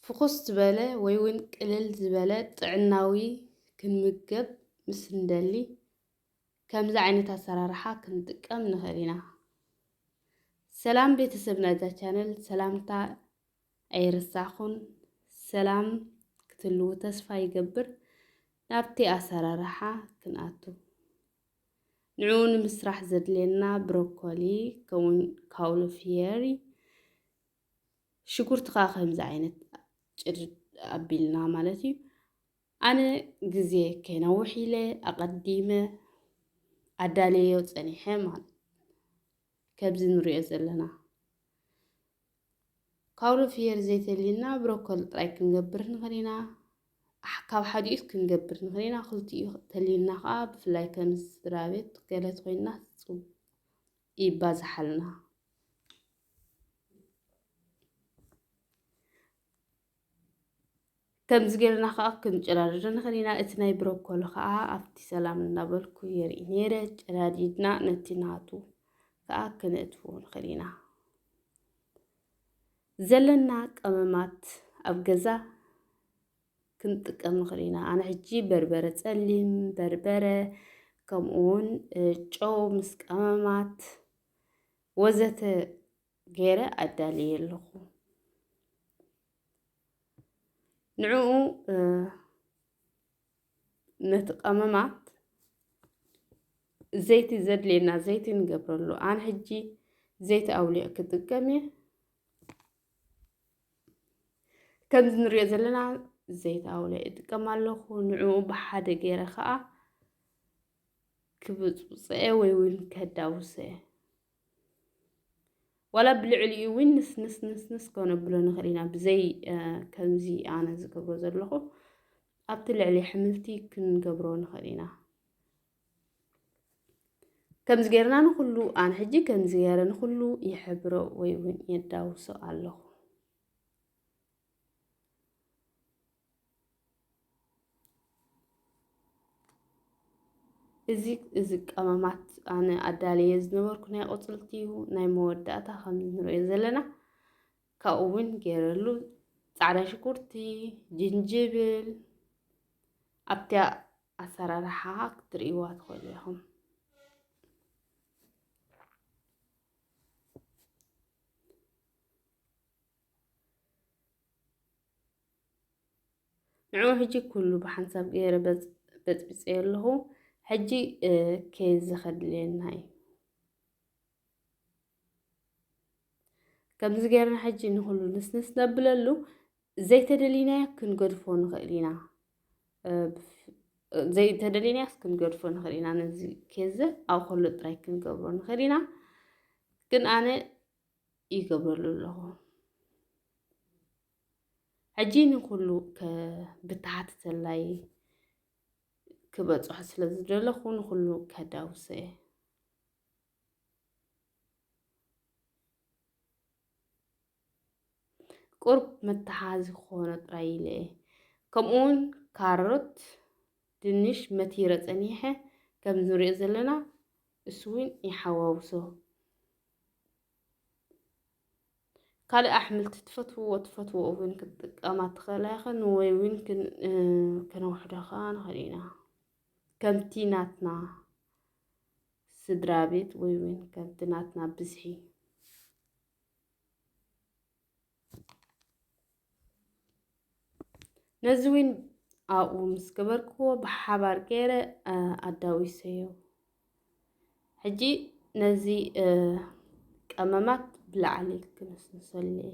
ፍኹስ ዝበለ ወይ እውን ቅልል ዝበለ ጥዕናዊ ክንምገብ ምስ እንደሊ ከምዚ ዓይነት ኣሰራርሓ ክንጥቀም ንኽእል ኢና። ሰላም ቤተሰብ ናይዛ ቻነል ሰላምታ ኣይርሳዕኹን። ሰላም ክትህልው ተስፋ ይገብር። ናብቲ ኣሰራርሓ ክንኣቱ። ንዕኡ ንምስራሕ ዘድልየና ብሮኮሊ ከምኡውን ካውሎፍየሪ ሽጉርቲ ከዓ ከምዚ ዓይነት ጭድ ኣቢልና ማለት እዩ። ኣነ ግዜ ከይነውሕ ኢለ ኣቐዲመ ኣዳልዮ ፀኒሐ ማለት ከምዚ ንሪኦ ዘለና ካውሎፍየሪ ዘይተልዩና ብሮኮሊ ጥራይ ክንገብር ንኽእል ኢና። ካብ ሓዲኡ ክንገብር ንኽእል ኢና። ክልቲኡ ተልዩና ከዓ ብፍላይ ከም ስድራቤት ገለት ኮይና ይባዛሓልና። ከምዚ ጌርና ከዓ ክንጨራርዶ ንኽእል ኢና። እቲ ናይ ብሮኮሊ ከዓ ኣብቲ ሰላም እናበልኩ የርኢ ነይረ ጨራዲድና ነቲ ናቱ ከዓ ክንእትዎ ንኽእል ኢና። ዘለና ቀመማት ኣብ ገዛ ክንጥቀም ንኽእል ኢና። ኣነ ሕጂ በርበረ ፀሊም፣ በርበረ ከምኡውን ጨው ምስ ቀመማት ወዘተ ገይረ ኣዳልየ ኣለኹ። ንዕኡ ነቲ ቀመማት ዘይቲ ዘድልየና ዘይቲ ንገብረሉ። ኣነ ሕጂ ዘይቲ ኣውሊዕ ክጥቀም እየ። ከምዚ ንሪኦ ዘለና ዘይቲ ኣውሊዕ ይጥቀም ኣለኹ። ንዕኡ ብሓደ ገይረ ከዓ ክብፅብፅአ ወይ እውን ከዳውስአ ዋላ ብልዕሊኡ እውን ንስንስ ከነብሎ ንኽእል ኢና። ብዘይ ከምዚ ኣነ ዝገብሮ ዘለኹ ኣብቲ ልዕሊ ኣሕምልቲ ክንገብሮ ንኽእል ኢና። ከምዚ ጌርና ንኩሉ ኣነ ሕጂ ከምዚ ገይረ ንኩሉ ይሕብሮ ወይ እውን የዳውሶ ኣለኹ። እዚ ቀመማት ኣነ ኣዳልየ ዝነበርኩ ናይ ቆፅልቲ እዩ ናይ መወዳእታ ከምዚ ንሪኦ ዘለና ካብኡ እውን ገይረሉ ፃዕዳ ሽጉርቲ፣ ጅንጅብል ኣብቲ ኣሰራርሓ ክትርእይዋ ትኽእሉ ኢኹም። ንዕኡ ሕጂ ኩሉ ብሓንሳብ ገይረ በፅቢፀዮ ኣለኹ። ሕጂ ኬዝ ከድልየና እዩ። ከምዚ ገይርና ሕጂ ንኩሉ ንስንስ ነብለሉ ዘይተደሊናዮ ክንገድፎ ንኽእል ኢና። ዘይተደሊናዮ ክንገድፎ ንኽእል ኢና። ነዚ ኬዘ ኣብ ከሎ ጥራይ ክንገብሮ ንኽእል ኢና። ግን ኣነ ይገብረሉ ኣለኹ። ሕጂ ንኩሉ ብታሕቲ ሰላይ ክበፅሖ ስለ ዝደለኹ ንኩሉ ከዳውሰ እየ። ቁርብ መተሓዚ ክኾነ ጥራይ ኢለ እየ። ከምኡውን ካሮት፣ ድንሽ መቲረ ፀኒሐ ከም ንሪኦ ዘለና እሱ እውን ይሓዋውሶ። ካልእ ኣሕምልቲ ትፈትውዎ እውን ክትጥቀማ ትኽእላ ኢኹን ወይ እውን ከነውሕዶ ከዓ ንኽእል ኢና ከምቲ ናትና ስድራ ቤት ወይ እውን ከምቲ ናትና ብዝሒ። ነዚ እውን ኣብኡ ምስ ገበርክዎ ብሓባር ገይረ ኣዳዊሰዮ። ሕጂ ነዚ ቀመማት ብላዕሊ ክነስንሰሉ እየ።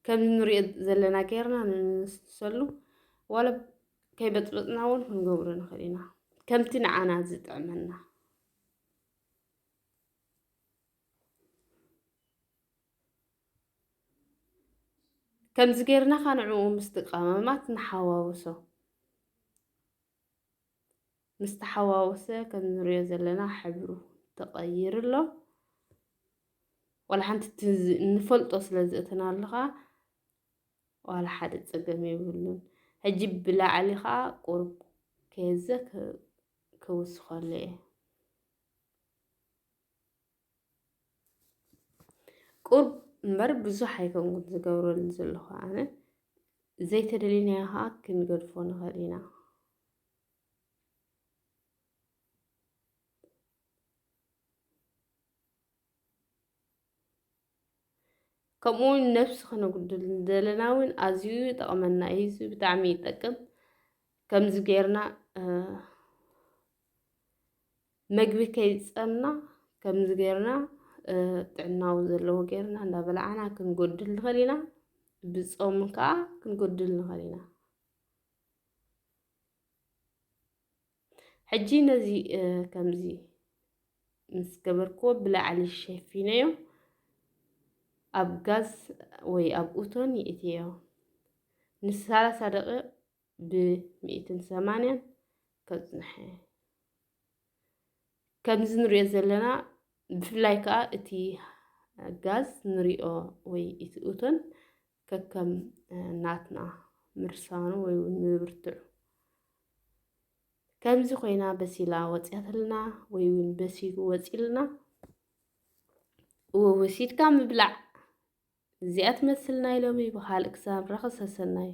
ከምዚ ንሪኦ ዘለና ጌርና ንነስንሰሉ ዋላ ከይበፅበፅና እውን ክንገብሮ ንኽእል ኢና ከምቲ ንዓና ዝጥዕመና። ከምዚ ጌርና ከዓ ንዕኡ ምስቲ ቀመማት ንሓዋውሶ። ምስ ተሓዋወሰ ከም ንሪኦ ዘለና ሕብሩ ተቐይር ኣሎ። ዋላ ሓንቲ ንፈልጦ ስለ ዝእተናሉ ከዓ ዋላ ሓደ ፀገም የብሉን። ሕጂ ብላዕሊ ከዓ ቁርብ ኬዘ ክውስኸሉ እየ። ቁርብ እምበር ብዙሕ ኣይኮንኩን ዝገብረሉ ዘለኹ ኣነ ዘይተደሊናዮ ከዓ ክንገድፎ ንኽእል ኢና ከምኡውን ነፍሲ ክነጉድል ዘለና እውን ኣዝዩ ይጠቕመና እዩ እዚ ብጣዕሚ ይጠቅም ከምዚ ጌርና ምግቢ ከይፀና ከምዚ ጌርና ጥዕናው ዘለዎ ጌርና እንዳበላዕና ክንጎድል ንኽእል ኢና ብፆም ከዓ ክንጎድል ንኽእል ኢና ሕጂ ነዚ ከምዚ ምስ ገበርክዎ ብላዕሊ ሸፊነዮ ኣብ ጋዝ ወይ ኣብ እቶን ይእትዮ ን30 ደቂቕ ብ180 ከፅንሐ ከምዚ ንሪኦ ዘለና ብፍላይ ከዓ እቲ ጋዝ ንሪኦ ወይ እቲ እቶን ከከም ናትና ምርሳኑ ወይ እውን ምብርትዑ ከምዚ ኮይና በሲላ ወፂያትልና ወይ እውን በሲሉ ወፂልና ወሲድካ ምብላዕ እዚኣ ትመስል ናይ ሎሚ ብኻልእ ክሳብ ንራኸብ ሰናይ